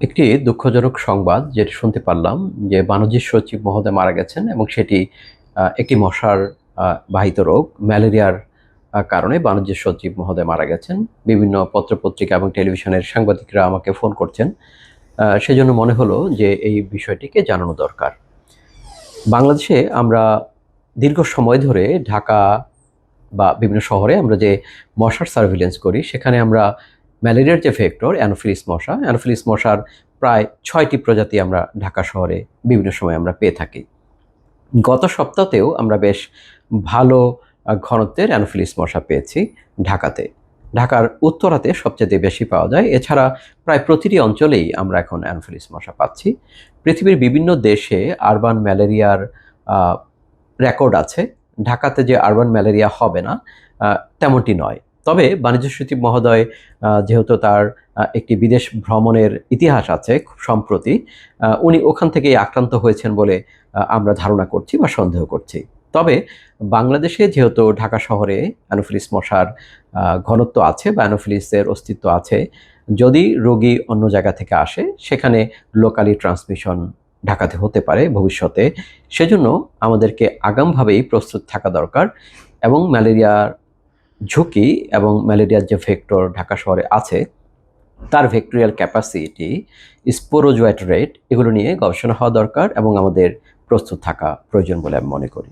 একটি দুঃখজনক সংবাদ যেটি শুনতে পারলাম যে বাণিজ্য সচিব মহোদয় মারা গেছেন এবং সেটি একটি মশার বাহিত রোগ ম্যালেরিয়ার কারণে বাণিজ্য সচিব মহোদয় মারা গেছেন। বিভিন্ন পত্রপত্রিকা এবং টেলিভিশনের সাংবাদিকরা আমাকে ফোন করছেন। সেজন্য মনে হলো যে এই বিষয়টিকে জানানো দরকার। বাংলাদেশে আমরা দীর্ঘ সময় ধরে ঢাকা বা বিভিন্ন শহরে আমরা যে মশার সার্ভিলেন্স করি, সেখানে আমরা ম্যালেরিয়ার যে ভেক্টর অ্যানোফিলিস মশার প্রায় ৬টি প্রজাতি আমরা ঢাকা শহরে বিভিন্ন সময় আমরা পেয়ে থাকি। গত সপ্তাহতেও আমরা বেশ ভালো ঘনত্বের অ্যানোফিলিস মশা পেয়েছি ঢাকাতে। ঢাকার উত্তরাতে সবচেয়ে বেশি পাওয়া যায়। এছাড়া প্রায় প্রতিটি অঞ্চলেই আমরা এখন অ্যানোফিলিস মশা পাচ্ছি। পৃথিবীর বিভিন্ন দেশে আরবান ম্যালেরিয়ার রেকর্ড আছে। ঢাকাতে যে আরবান ম্যালেরিয়া হবে না তেমনটি নয়। তবে বাণিজ্য সচিব মহোদয় যেহেতু তার একটি বিদেশ ভ্রমণের ইতিহাস আছে খুব সম্প্রতি, উনি ওখান থেকেই আক্রান্ত হয়েছেন বলে আমরা ধারণা করছি বা সন্দেহ করছি। তবে বাংলাদেশে যেহেতু ঢাকা শহরে অ্যানোফিলিস মশার ঘনত্ব আছে বা অ্যানোফিলিসের অস্তিত্ব আছে, যদি রোগী অন্য জায়গা থেকে আসে সেখানে লোকালি ট্রান্সমিশন ঢাকাতে হতে পারে ভবিষ্যতে। সেজন্য আমাদেরকে আগামভাবেই প্রস্তুত থাকা দরকার এবং ম্যালেরিয়ার ঝুঁকি এবং ম্যালেরিয়ার যে ভেক্টর ঢাকা শহরে আছে তার ভেক্টোরিয়াল ক্যাপাসিটি, স্পোরোজোয়েট রেট এগুলো নিয়ে গবেষণা হওয়া দরকার এবং আমাদের প্রস্তুত থাকা প্রয়োজন বলে আমি মনে করি।